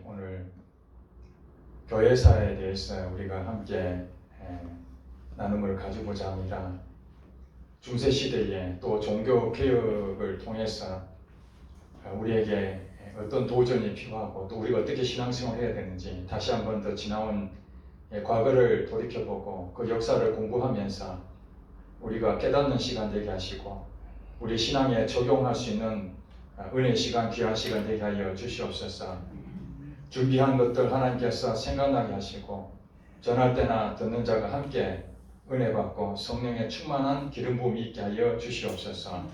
오늘 교회사에 대해서 우리가 함께 나눔을 가지고자 합니다. 중세시대에 또 종교 개혁을 통해서 우리에게 어떤 도전이 필요하고 또 우리가 어떻게 신앙생활을 해야 되는지 다시 한번 더 지나온 과거를 돌이켜보고 그 역사를 공부하면서 우리가 깨닫는 시간 되게 하시고 우리 신앙에 적용할 수 있는 은혜 시간, 귀한 시간 되게 하여 주시옵소서. 준비한 것들 하나님께서 생각나게 하시고 전할 때나 듣는 자가 함께 은혜 받고 성령의 충만한 기름 부음이 있게 하여 주시옵소서.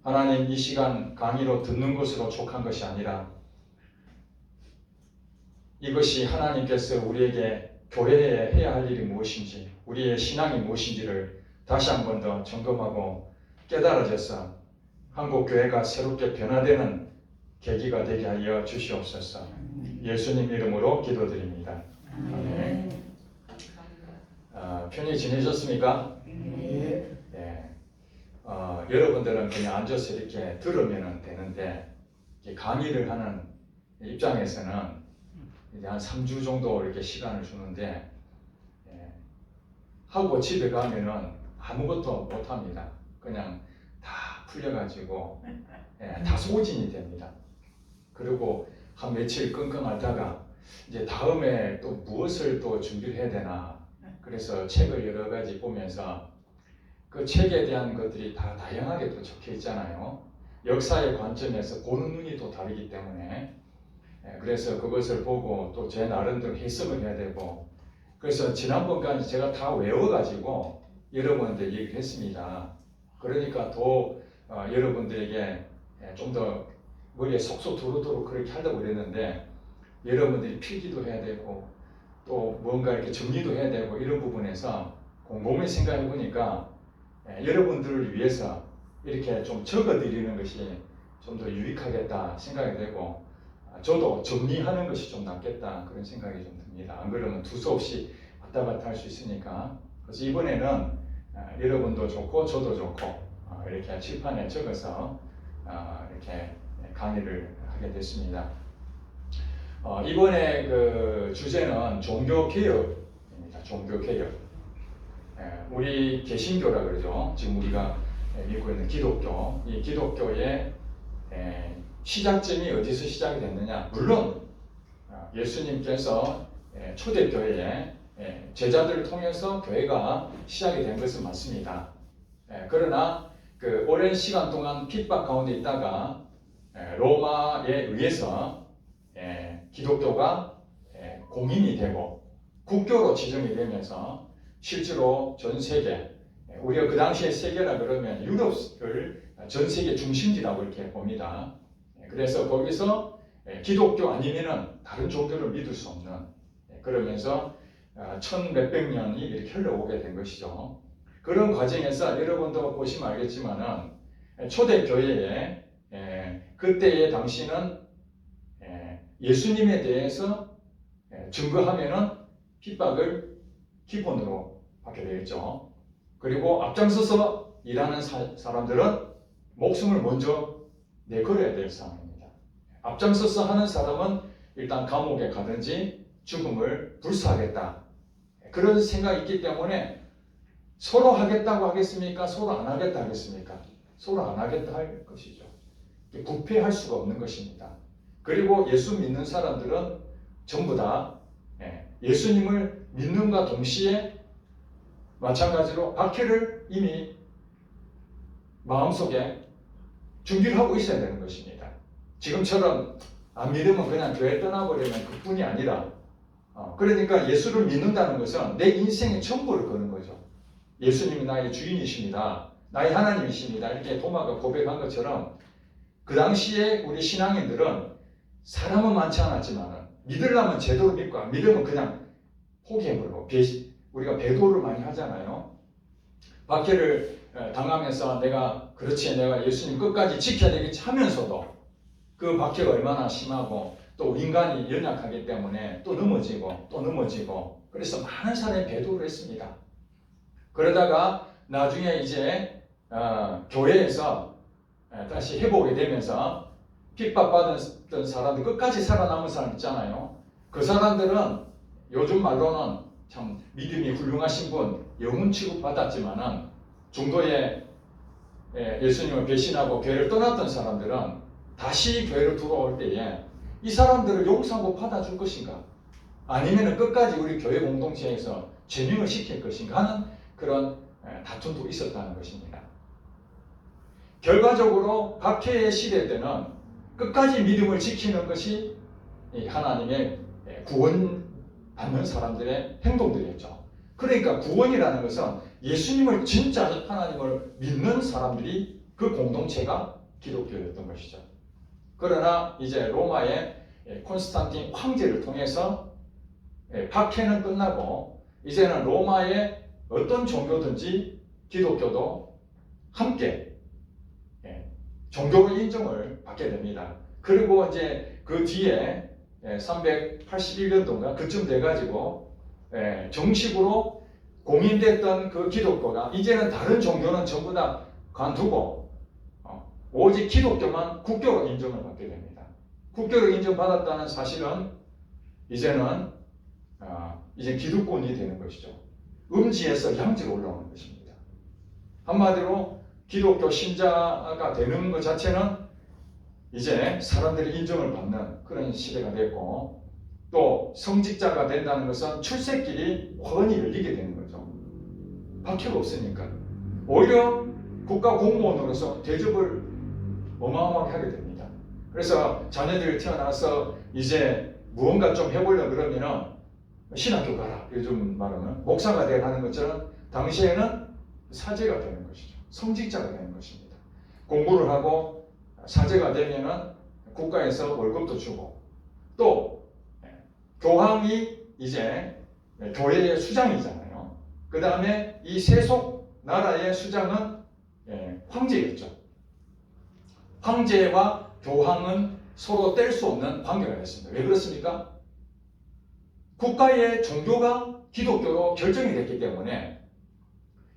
하나님, 이 시간 강의로 듣는 것으로 족한 것이 아니라 이것이 하나님께서 우리에게 교회에 해야 할 일이 무엇인지, 우리의 신앙이 무엇인지를 다시 한 번 더 점검하고 깨달아져서 한국 교회가 새롭게 변화되는 계기가 되게 하여 주시옵소서. 예수님 이름으로 기도드립니다. 아멘. 편히 지내셨습니까? 네. 여러분들은 그냥 앉아서 이렇게 들으면 되는데 강의를 하는 입장에서는 이제 한 3주 정도 이렇게 시간을 주는데 하고 집에 가면은 아무것도 못합니다. 그냥 다 풀려가지고 다 소진이 됩니다. 그리고 한 며칠 끙끙 앓다가 이제 다음에 또 무엇을 또 준비를 해야 되나, 그래서 책을 여러 가지 보면서 그 책에 대한 것들이 다 다양하게 또 적혀 있잖아요. 역사의 관점에서 보는 눈이 또 다르기 때문에 그래서 그것을 보고 또 제 나름대로 해석을 해야 되고, 그래서 지난번까지 제가 다 외워가지고 여러분한테 얘기를 했습니다. 그러니까 더 여러분들에게 좀 더 머리에 속속 들어오도록 그렇게 하려고 그랬는데 여러분들이 필기도 해야 되고 또 뭔가 이렇게 정리도 해야 되고 이런 부분에서 곰곰이 생각해 보니까 여러분들을 위해서 이렇게 좀 적어 드리는 것이 좀 더 유익하겠다 생각이 되고, 저도 정리하는 것이 좀 낫겠다 그런 생각이 좀 듭니다. 안 그러면 두서없이 왔다 갔다 할 수 있으니까. 그래서 이번에는 여러분도 좋고 저도 좋고 이렇게 칠판에 적어서 이렇게 강의를 하게 됐습니다. 이번에 그 주제는 종교개혁입니다. 종교개혁. 우리 개신교라 그러죠. 지금 우리가 믿고 있는 기독교. 이 기독교의 시작점이 어디서 시작이 됐느냐. 물론 예수님께서 초대교회에 제자들을 통해서 교회가 시작이 된 것은 맞습니다. 그러나 그 오랜 시간 동안 핍박 가운데 있다가 로마에 의해서 기독교가 공인이 되고 국교로 지정이 되면서 실제로 전 세계, 우리가 그 당시에 세계라 그러면 유럽을 전 세계 중심지라고 이렇게 봅니다. 그래서 거기서 기독교 아니면은 다른 종교를 믿을 수 없는, 그러면서 1000몇백 년이 이렇게 흘러오게 된 것이죠. 그런 과정에서 여러분도 보시면 알겠지만은 초대교회에 그때의 당시는 예수님에 대해서 증거하면은 핍박을 기본으로 받게 되겠죠. 그리고 앞장서서 일하는 사람들은 목숨을 먼저 내걸어야 될 상황입니다. 앞장서서 하는 사람은 일단 감옥에 가든지 죽음을 불사하겠다, 그런 생각이 있기 때문에 서로 하겠다고 하겠습니까? 서로 안 하겠다 하겠습니까? 서로 안 하겠다 할 것이죠. 부패할 수가 없는 것입니다. 그리고 예수 믿는 사람들은 전부 다 예수님을 믿는과 동시에 마찬가지로 박해를 이미 마음속에 준비를 하고 있어야 되는 것입니다. 지금처럼 안 믿으면 그냥 교회 떠나버리면 그뿐이 아니라, 그러니까 예수를 믿는다는 것은 내 인생의 전부를 거는 거죠. 예수님이 나의 주인이십니다, 나의 하나님이십니다, 이렇게 도마가 고백한 것처럼 그 당시에 우리 신앙인들은 사람은 많지 않았지만 믿으려면 제대로 믿고 안 믿으면 그냥 포기해버리고, 우리가 배도를 많이 하잖아요. 박해를 당하면서 내가 예수님 끝까지 지켜야 되겠지 하면서도 그 박해가 얼마나 심하고 또 인간이 연약하기 때문에 또 넘어지고 그래서 많은 사람이 배도를 했습니다. 그러다가 나중에 이제 교회에서 다시 회복이 되면서 핍박받았던 사람들, 끝까지 살아남은 사람 있잖아요. 그 사람들은 요즘 말로는 참 믿음이 훌륭하신 분, 영웅 취급받았지만은 중도에 예수님을 배신하고 교회를 떠났던 사람들은 다시 교회로 돌아올 때에 이 사람들을 용서하고 받아줄 것인가? 아니면 끝까지 우리 교회 공동체에서 전형을 시킬 것인가 하는 그런 다툼도 있었다는 것입니다. 결과적으로 박해의 시대 때는 끝까지 믿음을 지키는 것이 하나님의 구원받는 사람들의 행동들이었죠. 그러니까 구원이라는 것은 예수님을 진짜 하나님을 믿는 사람들이 그 공동체가 기독교였던 것이죠. 그러나 이제 로마의 콘스탄틴 황제를 통해서 박해는 끝나고 이제는 로마의 어떤 종교든지 기독교도 함께 종교로 인정을 받게 됩니다. 그리고 이제 그 뒤에 381년도인가 그쯤 돼가지고 정식으로 공인됐던 그 기독교가 이제는 다른 종교는 전부 다 관두고 오직 기독교만 국교로 인정을 받게 됩니다. 국교로 인정받았다는 사실은 이제는 이제 기득권이 되는 것이죠. 음지에서 양지로 올라오는 것입니다. 한마디로 기독교 신자가 되는 것 자체는 이제 사람들이 인정을 받는 그런 시대가 됐고, 또 성직자가 된다는 것은 출세길이 훤히 열리게 되는 거죠. 박해가 없으니까. 오히려 국가 공무원으로서 대접을 어마어마하게 하게 됩니다. 그래서 자녀들이 태어나서 이제 무언가 좀 해보려고 그러면은 신학교 가라. 요즘 말하는 목사가 되라 하는 것처럼 당시에는 사제가 되는 것이죠. 성직자가 되는 것입니다. 공부를 하고 사제가 되면은 국가에서 월급도 주고, 또 교황이 이제 교회의 수장이잖아요. 그 다음에 이 세속 나라의 수장은 황제였죠. 황제와 교황은 서로 뗄 수 없는 관계가 됐습니다. 왜 그렇습니까? 국가의 종교가 기독교로 결정이 됐기 때문에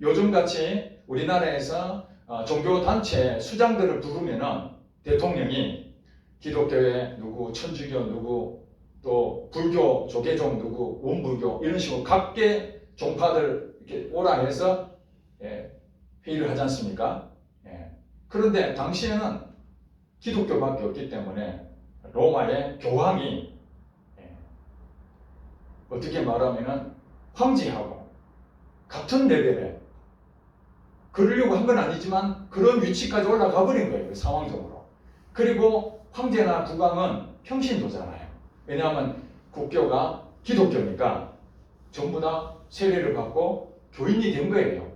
요즘같이 우리나라에서 종교단체 수장들을 부르면은 대통령이 기독교의 누구, 천주교 누구, 또 불교, 조계종 누구, 원불교 이런 식으로 각계 종파들 이렇게 오라 해서 회의를 하지 않습니까? 그런데 당시에는 기독교밖에 없기 때문에 로마의 교황이 어떻게 말하면은 황제하고 같은 레벨에 그러려고 한 건 아니지만 그런 위치까지 올라가 버린 거예요. 상황적으로. 그리고 황제나 국왕은 평신도잖아요. 왜냐하면 국교가 기독교니까 전부 다 세례를 받고 교인이 된 거예요.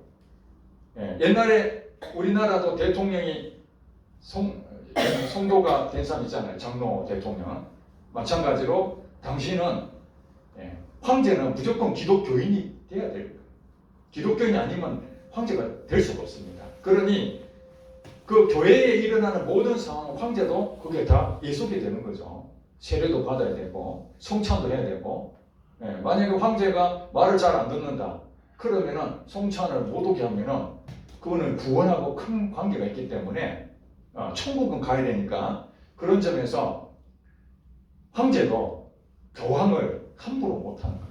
옛날에 우리나라도 대통령이 성도가 된 사람 있잖아요. 장로 대통령. 마찬가지로 당신은 황제는 무조건 기독교인이 돼야 돼요. 기독교인이 아니면 황제가 될 수가 없습니다. 그러니 그 교회에 일어나는 모든 상황은 황제도 그게 다 예속이 되는 거죠. 세례도 받아야 되고 성찬도 해야 되고, 만약에 황제가 말을 잘 안 듣는다 그러면은 성찬을 못 오게 하면은 그거는 구원하고 큰 관계가 있기 때문에 천국은 가야 되니까, 그런 점에서 황제도 교황을 함부로 못하는 거예요.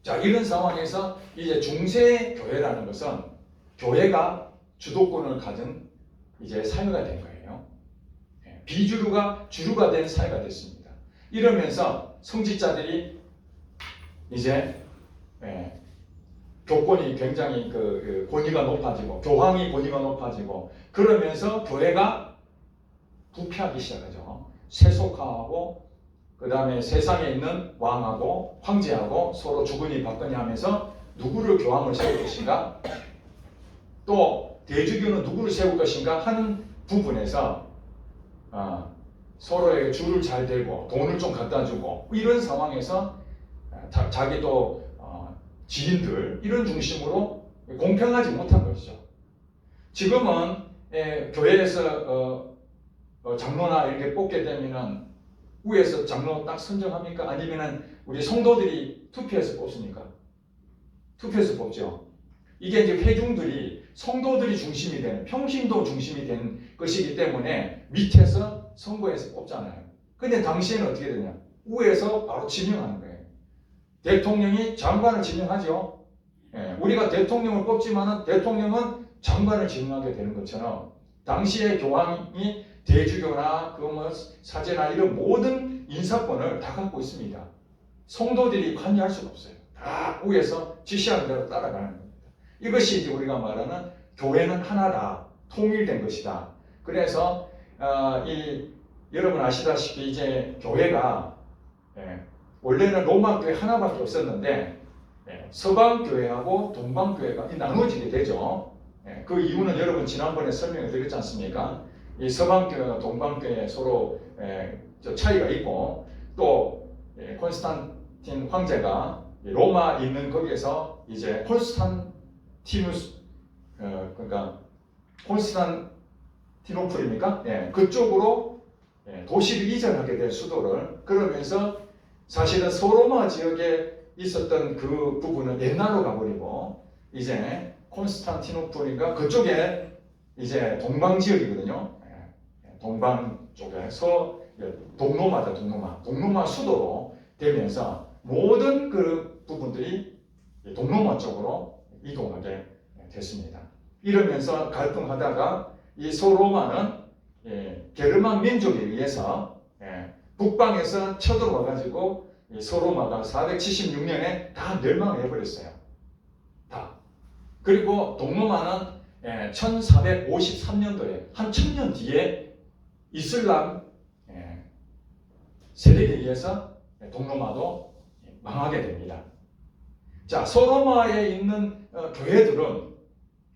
자, 이런 상황에서 이제 중세 교회라는 것은 교회가 주도권을 가진 이제 사회가 된 거예요. 비주류가 주류가 된 사회가 됐습니다. 이러면서 성직자들이 이제 교권이 굉장히 그 권위가 높아지고 교황이 권위가 높아지고, 그러면서 교회가 부패하기 시작하죠. 세속화하고, 그 다음에 세상에 있는 왕하고 황제하고 서로 주거니 받거니 하면서 누구를 교황을 세울 것인가, 또 대주교는 누구를 세울 것인가 하는 부분에서 서로에게 줄을 잘 대고 돈을 좀 갖다 주고, 이런 상황에서 자기도 지인들 이런 중심으로 공평하지 못한 것이죠. 지금은 교회에서 장로나 이렇게 뽑게 되면은 위에서 장로 딱 선정합니까? 아니면은 우리 성도들이 투표해서 뽑습니까? 투표해서 뽑죠. 이게 이제 회중들이 성도들이 중심이 되는, 평신도 중심이 된 것이기 때문에 밑에서 선거에서 뽑잖아요. 근데 당시에는 어떻게 되냐? 위에서 바로 지명하는 거예요. 대통령이 장관을 지명하죠. 예, 우리가 대통령을 뽑지만은 대통령은 장관을 지명하게 되는 것처럼 당시의 교황이 대주교나 그 뭐 사제나 이런 모든 인사권을 다 갖고 있습니다. 성도들이 관여할 수가 없어요. 다 위에서 지시하는 대로 따라가는 겁니다. 이것이 이제 우리가 말하는 교회는 하나다, 통일된 것이다. 그래서 여러분 아시다시피 이제 교회가 원래는 로마 교회 하나밖에 없었는데 서방 교회하고 동방 교회가 나누어지게 되죠. 그 이유는 여러분 지난번에 설명을 드렸지 않습니까? 이 서방 교회와 동방 교회 서로 차이가 있고 또 콘스탄틴 황제가 로마에 있는 거기에서 이제 콘스탄티누스 그러니까 콘스탄티노플입니까? 그쪽으로 도시를 이전하게 된 수도를 그러면서 사실은 소로마 지역에 있었던 그 부분은 옛날로 가버리고 이제 콘스탄티노플인가 그쪽에 이제 동방 지역이거든요. 동방 쪽에 동로마다 동로마 수도로 되면서 모든 그 부분들이 동로마 쪽으로 이동하게 됐습니다. 이러면서 갈등하다가 이 소로마는 게르만 민족에 의해서 북방에서 쳐들어와가지고 소로마가 476년에 다 멸망을 해버렸어요. 다. 그리고 동로마는 1453년도에 한 1000년 뒤에 이슬람 세력에 의해서 동로마도 망하게 됩니다. 자, 소로마에 있는 교회들은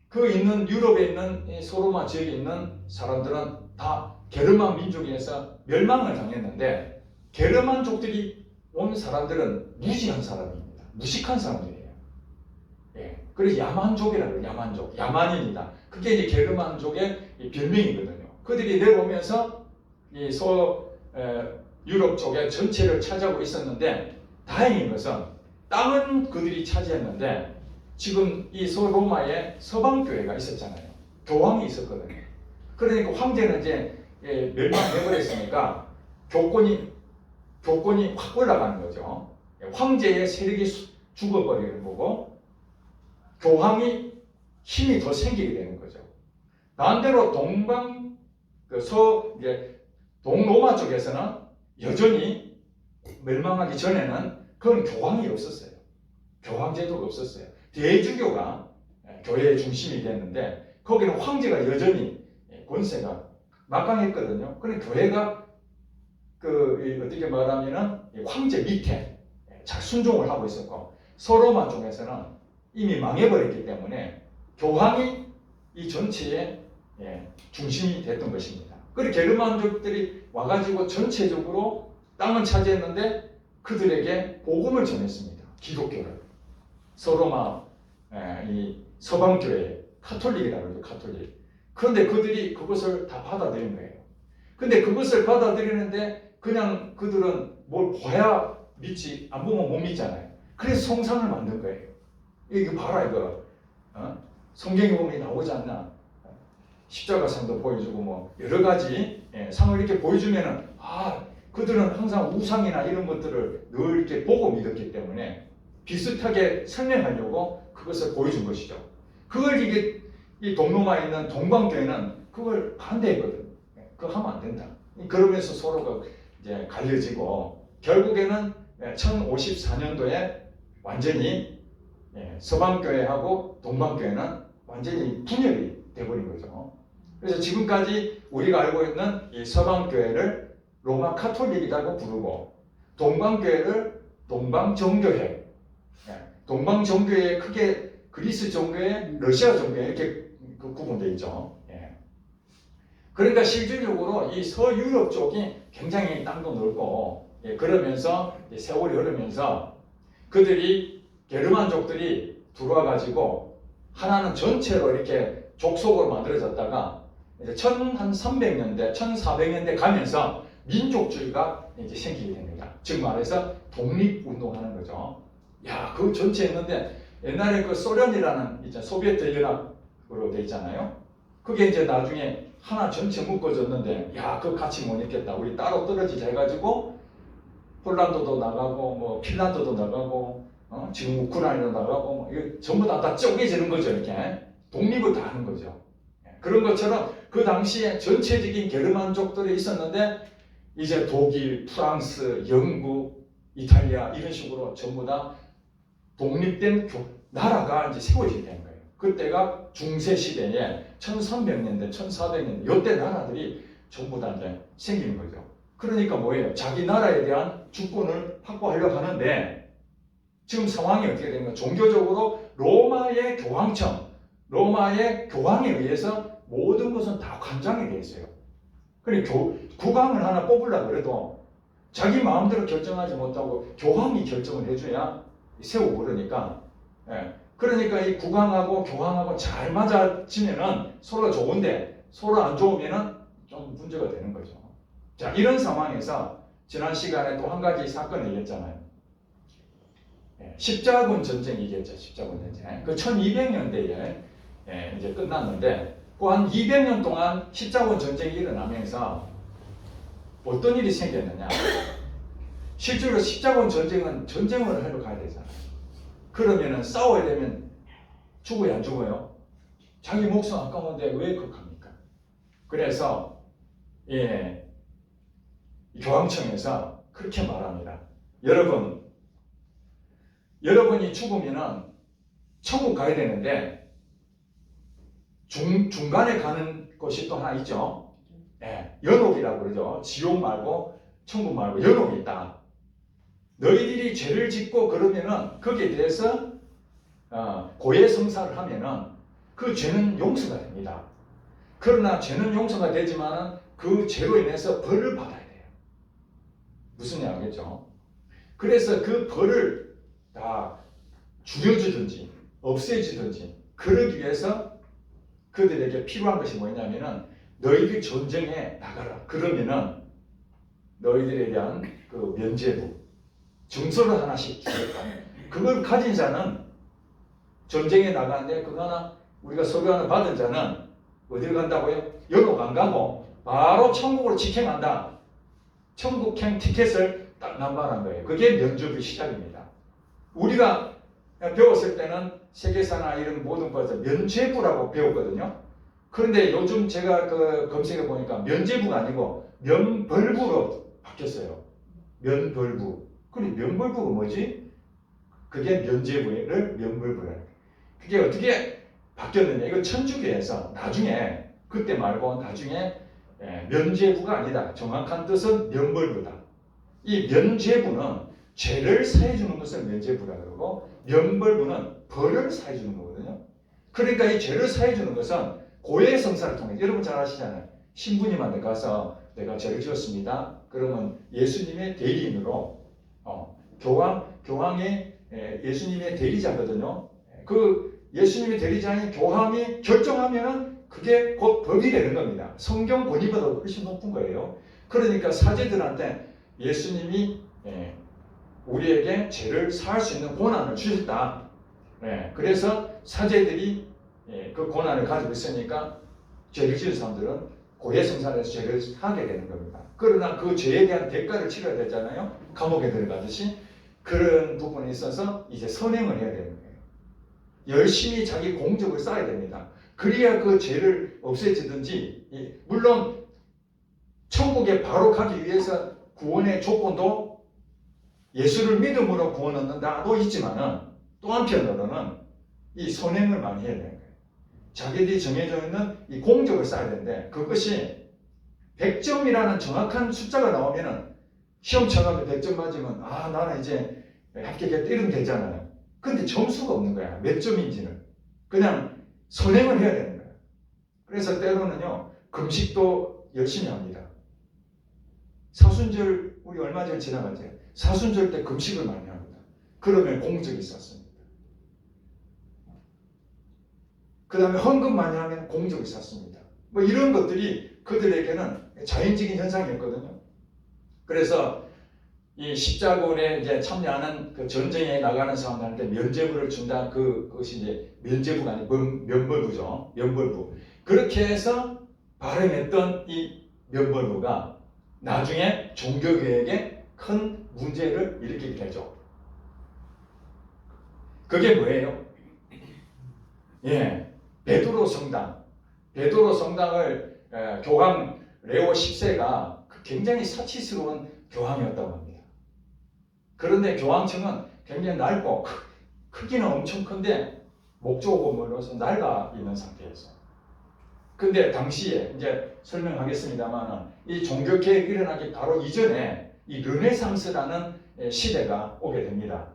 그 있는 유럽에 있는 소로마 지역에 있는 사람들은 다 게르만 민족에 의해서 멸망을 당했는데 게르만족들이 온 사람들은 무지한 사람입니다. 무식한 사람들이에요. 그래서 야만족이라고 해요. 야만족. 야만인이다. 그게 이제 게르만족의 별명이거든요. 그들이 내려오면서 이 유럽 쪽에 전체를 차지하고 있었는데 다행인 것은 땅은 그들이 차지했는데 지금 이 소로마에 서방교회가 있었잖아요. 교황이 있었거든요. 그러니까 황제는 이제 멸망해버렸으니까 교권이 확 올라가는 거죠. 황제의 세력이 죽어버리는 거고 교황이 힘이 더 생기게 되는 거죠. 반대로 동로마 쪽에서는 여전히 멸망하기 전에는 그건 교황이 없었어요. 교황제도가 없었어요. 대주교가 교회의 중심이 됐는데 거기는 황제가 여전히 권세가 막강했거든요. 그런데 교회가 어떻게 말하면은 황제 밑에 잘 순종을 하고 있었고 소로마 쪽에서는 이미 망해버렸기 때문에 교황이 이 전체의 중심이 됐던 것입니다. 그리고 게르만족들이 와가지고 전체적으로 땅을 차지했는데 그들에게 복음을 전했습니다. 기독교를. 소로마 이 서방교회 카톨릭이라고 그러죠. 카톨릭. 그런데 그들이 그것을 다 받아들인 거예요. 근데 그것을 받아들이는데 그냥 그들은 뭘 봐야 믿지 안 보면 못 믿잖아요. 그래서 성상을 만든 거예요. 이거 봐라 이거. 성경에 보면 나오지 않나? 십자가상도 보여주고 뭐 여러 가지 상을 이렇게 보여주면은 그들은 항상 우상이나 이런 것들을 늘 이렇게 보고 믿었기 때문에 비슷하게 설명하려고 그것을 보여준 것이죠. 그걸 이 동로마에 있는 동방교회는 그걸 반대했거든. 그거 하면 안 된다. 그러면서 서로가 이제 갈려지고 결국에는 1054년도에 완전히 서방교회하고 동방교회는 완전히 분열이 돼버린 거죠. 그래서 지금까지 우리가 알고 있는 이 서방교회를 로마 카톨릭이라고 부르고 동방교회를 동방정교회, 동방정교회 크게 그리스 정교회, 러시아 정교회 이렇게 구분되어 있죠. 그러니까 실질적으로 이 서유럽 쪽이 굉장히 땅도 넓고 그러면서 세월이 흐르면서 그들이 게르만족들이 들어와가지고 하나는 전체로 이렇게 족속으로 만들어졌다가 이제 1300년대, 1400년대 가면서 민족주의가 이제 생기게 됩니다. 즉 말해서 독립운동하는 거죠. 야, 그 전체 했는데 옛날에 그 소련이라는 이제 소비에트 연합으로 돼 있잖아요. 그게 이제 나중에 하나 전체 묶어줬는데 야 그거 같이 못 입겠다. 우리 따로 떨어지자 해가지고 폴란드도 나가고 뭐 핀란드도 나가고 지금 우크라이나도 나가고 뭐 이거 전부 다 쪼개지는 거죠. 이렇게 독립을 다 하는 거죠. 그런 것처럼 그 당시에 전체적인 게르만족들이 있었는데 이제 독일, 프랑스, 영국, 이탈리아 이런 식으로 전부 다 독립된 나라가 이제 세워지게 된 거예요. 그때가 중세 시대에 1300년대, 1400년대 이때 나라들이 전부 다 이제 생기는 거죠. 그러니까 뭐예요? 자기 나라에 대한 주권을 확보하려고 하는데 지금 상황이 어떻게 되는 거예요? 종교적으로 로마의 교황청, 로마의 교황에 의해서 모든 것은 다 관장이 되어 있어요. 그러니까 국왕을 하나 뽑으려고 그래도 자기 마음대로 결정하지 못하고 교황이 결정을 해줘야 세우고 그러니까 그러니까 이 국왕하고 교황하고 잘 맞아지면은 서로가 좋은데 서로 안 좋으면은 좀 문제가 되는 거죠. 자, 이런 상황에서 지난 시간에 또 한 가지 사건을 얘기했잖아요. 십자군 전쟁 얘기했죠. 십자군 전쟁. 그 1200년대에 이제 끝났는데 그 한 200년 동안 십자군 전쟁이 일어나면서 어떤 일이 생겼느냐. 실제로 십자군 전쟁은 전쟁을 하러 가야 되잖아요. 그러면은 싸워야 되면 죽어야 안 죽어요? 자기 목숨 아까운데 왜 그렇게 합니까? 그래서 교황청에서 그렇게 말합니다. 여러분이 죽으면은 천국 가야 되는데 중간에 가는 곳이 또 하나 있죠. 연옥이라고 그러죠. 지옥 말고 천국 말고 연옥이 있다. 너희들이 죄를 짓고 그러면은 거기에 대해서 고해성사를 하면은 그 죄는 용서가 됩니다. 그러나 죄는 용서가 되지만은 그 죄로 인해서 벌을 받아야 돼요. 무슨 얘기 알겠죠? 그래서 그 벌을 다 줄여주든지 없애주든지 그러기 위해서 그들에게 필요한 것이 뭐냐면은 너희들 전쟁에 나가라. 그러면은 너희들에 대한 그 면죄부 증서를 하나씩 주겠다. 그걸 가진 자는 전쟁에 나가는데 그거 하나 우리가 서류 하나 받은 자는 어디를 간다고요? 연옥 안 가고 바로 천국으로 직행한다. 천국행 티켓을 딱 남발한 거예요. 그게 면죄부의 시작입니다. 우리가 배웠을 때는 세계사나 이런 모든 것을 면죄부라고 배웠거든요. 그런데 요즘 제가 검색해 보니까 면죄부가 아니고 면벌부로 바뀌었어요. 면벌부. 그럼 면벌부가 뭐지? 그게 면죄부를 면벌부라. 그게 어떻게 바뀌었느냐? 이거 천주교에서 나중에 그때 말고 나중에 면죄부가 아니다. 정확한 뜻은 면벌부다. 이 면죄부는 죄를 사해주는 것을 면죄부라 그러고 면벌부는 벌을 사해주는 거거든요. 그러니까 이 죄를 사해주는 것은 고해성사를 통해 여러분 잘 아시잖아요. 신부님한테 가서 내가 죄를 지었습니다. 그러면 예수님의 대리인으로 교황이 예수님의 대리자거든요. 그 예수님의 대리자인 교황이 결정하면은 그게 곧 법이 되는 겁니다. 성경 권위보다 훨씬 높은 거예요. 그러니까 사제들한테 예수님이 우리에게 죄를 사할 수 있는 권한을 주셨다. 그래서 사제들이 그 권한을 가지고 있으니까 죄를 지은 사람들은 고해성사에서 죄를 하게 되는 겁니다. 그러나 그 죄에 대한 대가를 치러야 되잖아요. 감옥에 들어가듯이 그런 부분에 있어서 이제 선행을 해야 되는 거예요. 열심히 자기 공적을 쌓아야 됩니다. 그래야 그 죄를 없애지든지 물론 천국에 바로 가기 위해서 구원의 조건도 예수를 믿음으로 구원 얻는다도 있지만은 또 한편으로는 이 선행을 많이 해야 되는 거예요. 자기들이 정해져 있는 이 공적을 쌓아야 되는데 그것이 100점이라는 정확한 숫자가 나오면은 시험 쳐가면 100점 맞으면 나는 이제 합격했다 이러면 되잖아요. 근데 점수가 없는 거야. 몇 점인지는. 그냥 선행을 해야 되는 거야. 그래서 때로는요 금식도 열심히 합니다. 사순절 우리 얼마 전에 지나갔죠. 사순절 때 금식을 많이 합니다. 그러면 공적이 쌓습니다. 그 다음에 헌금 많이 하면 공적이 쌓습니다. 뭐 이런 것들이 그들에게는 자연적인 현상이었거든요. 그래서 이 십자군에 이제 참여하는 그 전쟁에 나가는 사람들한테 면죄부를 준다. 그것이 이제 면죄부가 아니고 면벌부죠. 면벌부. 그렇게 해서 발행했던 이 면벌부가 나중에 종교개혁에 큰 문제를 일으키게 되죠. 그게 뭐예요? 예, 베드로 성당. 베드로 성당을 교황 레오 10세가 굉장히 사치스러운 교황이었다고 합니다. 그런데 교황청은 굉장히 넓고 크기는 엄청 큰데 목조 건물로서 낡아 있는 상태였어요. 근데 당시에 이제 설명하겠습니다만 이 종교개혁이 일어나기 바로 이전에 이 르네상스라는 시대가 오게 됩니다.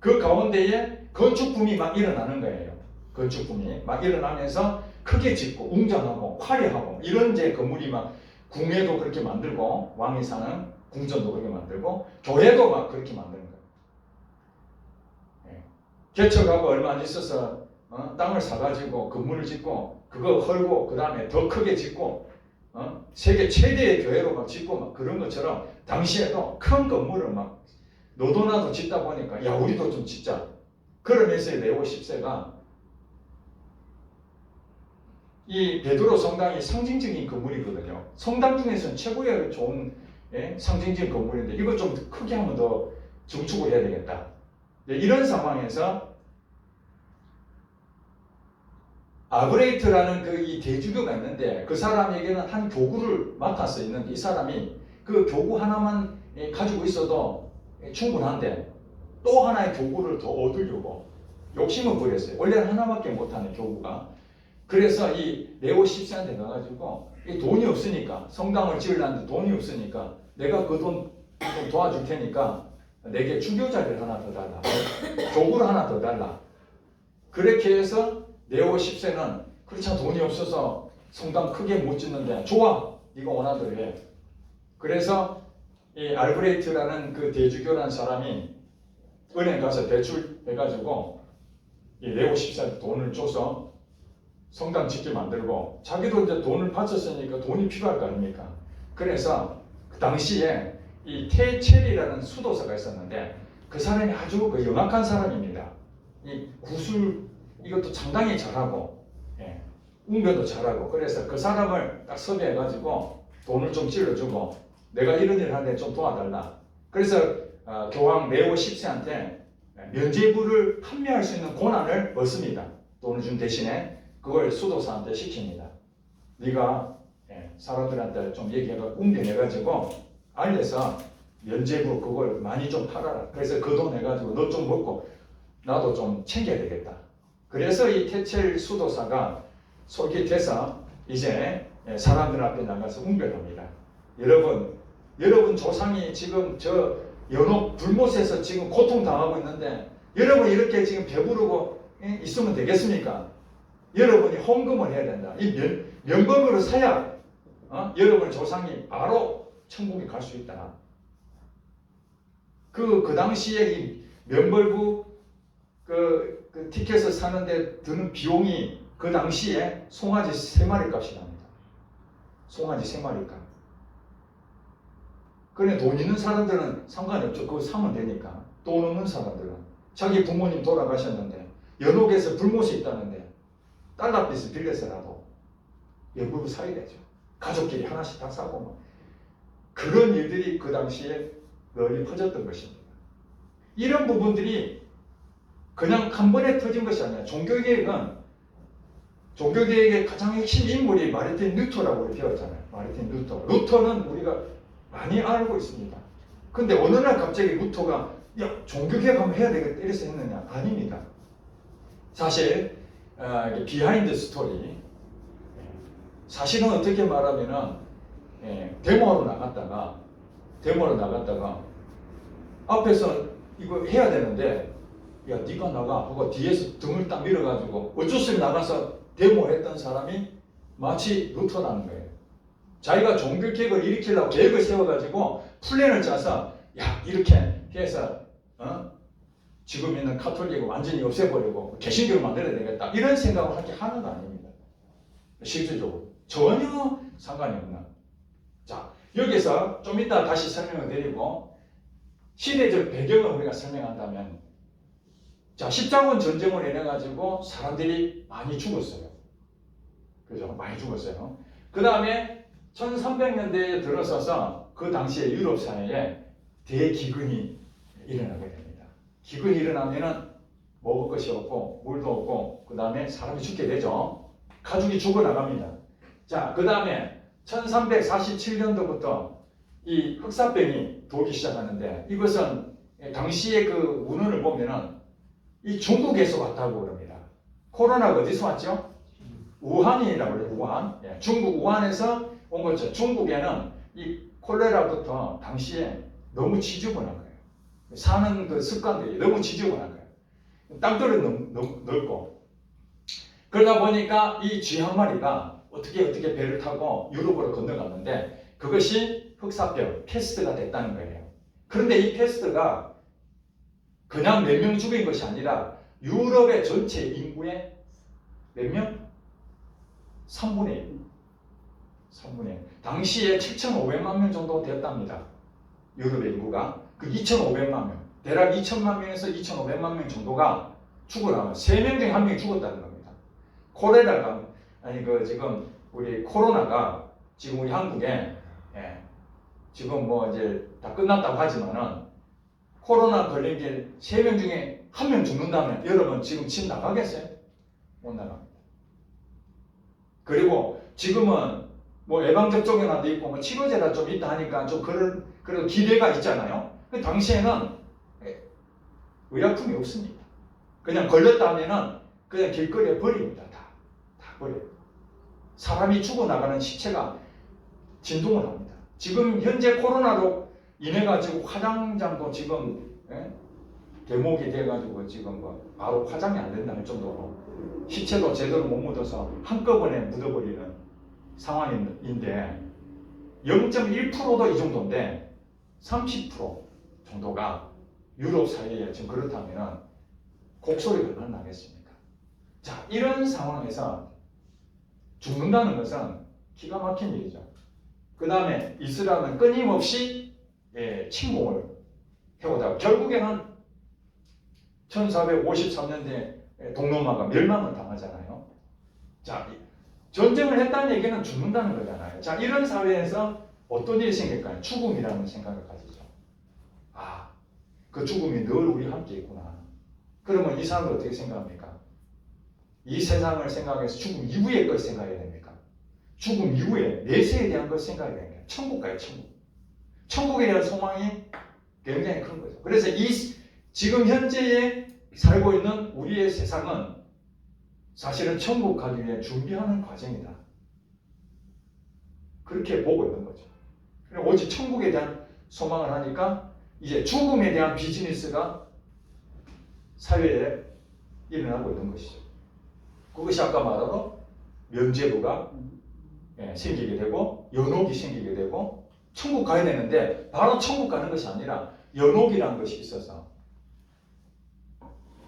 그 가운데에 건축붐이 막 일어나는 거예요. 건축붐이 막 일어나면서 크게 짓고 웅장하고 화려하고 이런 이제 건물이 막 궁예도 그렇게 만들고 왕이 사는 궁전도 그렇게 만들고 교회도 막 그렇게 만드는 거예요. 개척하고 얼마 안 있어서 땅을 사가지고 건물을 짓고 그거 헐고 그 다음에 더 크게 짓고 세계 최대의 교회로 막 짓고 막 그런 것처럼 당시에도 큰 건물을 막 너도나도 짓다 보니까 야 우리도 좀 짓자. 그러면서 레오 10세가 이 베드로 성당이 상징적인 건물이거든요. 성당 중에서는 최고의 좋은 상징적인 건물인데 이거 좀 크게 한번 더 증축을 해야 되겠다. 이런 상황에서 아브레이트라는 그 이 대주교가 있는데 그 사람에게는 한 교구를 맡아서 있는데 이 사람이 그 교구 하나만 가지고 있어도 충분한데 또 하나의 교구를 더 얻으려고 욕심을 부렸어요. 원래는 하나밖에 못하는 교구가. 그래서 이 레오 14세한테 가가지고 이 돈이 없으니까 성당을 지으려는데 돈이 없으니까 내가 그 돈 좀 도와줄 테니까 내게 주교자리를 하나 더 달라. 교구를 하나 더 달라. 그렇게 해서 레오 10세는 그렇잖아 돈이 없어서 성당 크게 못 짓는데 좋아 네가 원하대로 해. 그래서 이 알브레이트라는 그 대주교라는 사람이 은행 가서 대출해가지고 이 레오 10세한테 돈을 줘서 성당 짓게 만들고 자기도 이제 돈을 바쳤으니까 돈이 필요할 거 아닙니까? 그래서 그 당시에 이 테체리라는 수도사가 있었는데 그 사람이 아주 그 영악한 사람입니다. 이 구술 이것도 상당히 잘하고 웅변도 잘하고 그래서 그 사람을 딱 섭외해가지고 돈을 좀 찔러주고 내가 이런 일을 하는데 좀 도와달라. 그래서 교황 레오 10세한테 면죄부를 판매할 수 있는 권한을 얻습니다. 돈을 준 대신에 그걸 수도사한테 시킵니다. 네가 사람들한테 좀 얘기해가지고 웅변해가지고 알려서 면죄부 그걸 많이 좀 팔아라. 그래서 그 돈 해가지고 너 좀 먹고 나도 좀 챙겨야 되겠다. 그래서 이 테첼 수도사가 솔깃해서 이제 사람들 앞에 나가서 웅변합니다. 여러분 조상이 지금 저 연옥 불못에서 지금 고통당하고 있는데 여러분 이렇게 지금 배부르고 있으면 되겠습니까? 여러분이 헌금을 해야 된다. 이 면범으로 사야 여러분 조상이 바로 천국에 갈 수 있다. 그 당시에 이 면벌부 그 티켓을 사는데 드는 비용이 그 당시에 송아지 3마리 값이 납니다. 송아지 3마리 값. 그래 돈 있는 사람들은 상관이 없죠. 그거 사면 되니까. 돈 없는 사람들은 자기 부모님 돌아가셨는데 연옥에서 불못이 있다는데 달러빚을 빌려서라도 연불을 사야 되죠. 가족끼리 하나씩 다 사고 뭐. 그런 일들이 그 당시에 널리 퍼졌던 것입니다. 이런 부분들이 그냥 한 번에 터진 것이 아니라 종교개혁의 가장 핵심 인물이 마르틴 루터라고 우리 배웠잖아요. 마르틴 루터. 루터는 우리가 많이 알고 있습니다. 근데 어느 날 갑자기 루터가 야 종교개혁 한번 해야 되겠다 이래서 했느냐? 아닙니다. 사실 비하인드 스토리. 사실은 어떻게 말하면은 데모로 나갔다가 앞에서 이거 해야 되는데 야 네가 나가 하고 뒤에서 등을 딱 밀어가지고 어쩔 수 없이 나가서 데모했던 사람이 마치 루터라는 거예요. 자기가 종교개혁을 일으키려고 계획을 세워가지고 플랜을 짜서 야 이렇게 해서 지금 있는 카톨릭을 완전히 없애버리고 개신교를 만들어야 되겠다 이런 생각을 하게 하는 거 아닙니다. 실질적으로 전혀 상관이 없는. 자 여기서 좀 이따 다시 설명을 드리고 시대적 배경을 우리가 설명한다면 자 십자군 전쟁을 인해 가지고 사람들이 많이 죽었어요. 그죠? 많이 죽었어요. 그 다음에 1300년대에 들어서서 그 당시에 유럽 사회에 대기근이 일어나게 됩니다. 기근이 일어나면은 먹을 것이 없고 물도 없고 그 다음에 사람이 죽게 되죠. 가족이 죽어나갑니다. 자, 그 다음에 1347년도부터 이 흑사병이 돌기 시작하는데 이것은 당시의 그 문헌을 보면은 이 중국에서 왔다고 그럽니다. 코로나가 어디서 왔죠? 우한이라고 그래요. 우한. 예, 중국 우한에서 온 거죠. 중국에는 이 콜레라부터 당시에 너무 지저분한 거예요. 사는 그 습관들이 너무 지저분한 거예요. 땅들은 너무 넓고. 그러다 보니까 이 쥐 한 마리가 어떻게 배를 타고 유럽으로 건너갔는데 그것이 흑사병, 패스트가 됐다는 거예요. 그런데 이 패스트가 그냥 몇 명 죽인 것이 아니라 유럽의 전체 인구의 몇 명? 3분의 1. 3분의 1. 당시에 7,500만 명 정도 되었답니다. 유럽의 인구가. 그 2,500만 명. 대략 2,000만 명에서 2,500만 명 정도가 죽어나가요. 3명 중에 1명이 죽었다는 겁니다. 콜레라가, 지금 우리 코로나가 지금 우리 한국에, 지금 뭐 이제 다 끝났다고 하지만은 코로나 걸린 게 3명 중에 1명 죽는다면 여러분 지금 집 나가겠어요? 못 나갑니다. 그리고 지금은 뭐 예방접종이나 돼 있고 뭐 치료제가 좀 있다 하니까 좀 그런 기대가 있잖아요. 그 당시에는 의약품이 없습니다. 그냥 걸렸다 하면은 그냥 길거리에 버립니다. 다 버려요. 사람이 죽어나가는 시체가 진동을 합니다. 지금 현재 코로나로 인해 가지고 화장장도 지금 대목이 돼가지고 지금 뭐 바로 화장이 안 된다는 정도로 시체도 제대로 못 묻어서 한꺼번에 묻어버리는 상황인데 0.1%도 이 정도인데 30% 정도가 유럽 사회에 지금 그렇다면 곡소리가 얼마나 나겠습니까? 자, 이런 상황에서 죽는다는 것은 기가 막힌 일이죠. 그 다음에 이슬람은 끊임없이 침공을 해오다가 결국에는 1453년대 동로마가 멸망을 당하잖아요. 자, 전쟁을 했다는 얘기는 죽는다는 거잖아요. 자, 이런 사회에서 어떤 일이 생길까요? 죽음이라는 생각을 가지죠. 아, 그 죽음이 늘 우리 함께 있구나. 그러면 이 사람들 어떻게 생각합니까? 이 세상을 생각해서 죽음 이후의 걸 생각해야 됩니까? 죽음 이후에 내세에 대한 걸 생각해야 됩니까? 천국 가요, 천국. 천국에 대한 소망이 굉장히 큰 거죠. 그래서 지금 현재에 살고 있는 우리의 세상은 사실은 천국 가기 위해 준비하는 과정이다. 그렇게 보고 있는 거죠. 오직 천국에 대한 소망을 하니까 이제 죽음에 대한 비즈니스가 사회에 일어나고 있는 것이죠. 그것이 아까 말한 면죄부가 생기게 되고 연옥이 생기게 되고 천국 가야 되는데 바로 천국 가는 것이 아니라 연옥이라는 것이 있어서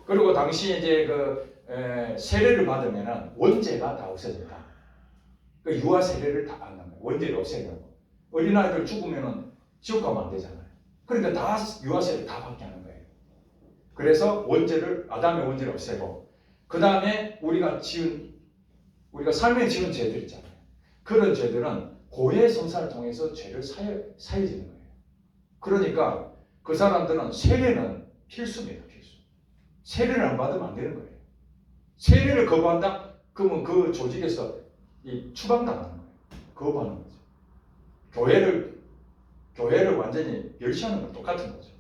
그리고 당시에 이제 세례를 받으면 원죄가 다 없어진다. 그 유아 세례를 다 받는 거예요. 원죄를 없애려고. 어린아이들 죽으면 지옥 가면 안 되잖아요. 그러니까 다 유아 세례를 다 받게 하는 거예요. 그래서 아담의 원죄를 없애고 그 다음에 우리가 삶에 지은 죄들 있잖아요. 그런 죄들은 고해 성사를 통해서 죄를 사해지는 거예요. 그러니까 그 사람들은 세례는 필수입니다. 필수. 세례를 안 받으면 안 되는 거예요. 세례를 거부한다? 그러면 그 조직에서 추방당하는 거예요. 거부하는 거죠. 교회를 완전히 멸시하는 건 똑같은 거죠.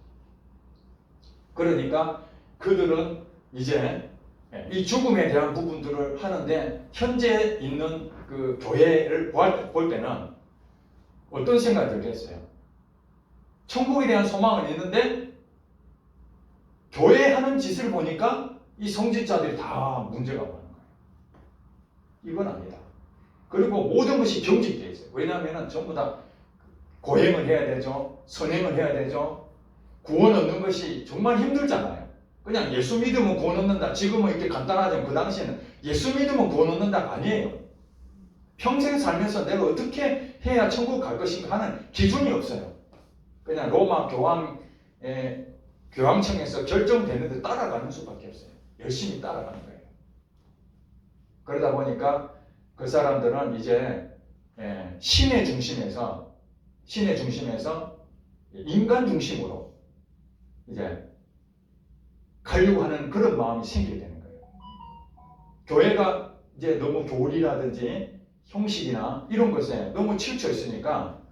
그러니까 그들은 이제 이 죽음에 대한 부분들을 하는데 현재 있는 그 교회를 볼 때는 어떤 생각이 들겠어요? 천국에 대한 소망은 있는데 교회 하는 짓을 보니까 이 성직자들이 다 문제가 많은 거예요. 이건 아니다. 그리고 모든 것이 경직되어 있어요. 왜냐하면 전부 다 고행을 해야 되죠. 선행을 해야 되죠. 구원 얻는 것이 정말 힘들잖아요. 그냥 예수 믿으면 구원 얻는다. 지금은 이렇게 간단하지만 그 당시에는 예수 믿으면 구원 얻는다가 아니에요. 평생 살면서 내가 어떻게 해야 천국 갈 것인가 하는 기준이 없어요. 그냥 로마 교황청에서 결정되는데 따라가는 수밖에 없어요. 열심히 따라가는 거예요. 그러다 보니까 그 사람들은 이제 신의 중심에서 인간 중심으로 이제 가려고 하는 그런 마음이 생기게 되는 거예요. 교회가 이제 너무 교리라든지 형식이나 이런 것에 너무 치우쳐 있으니까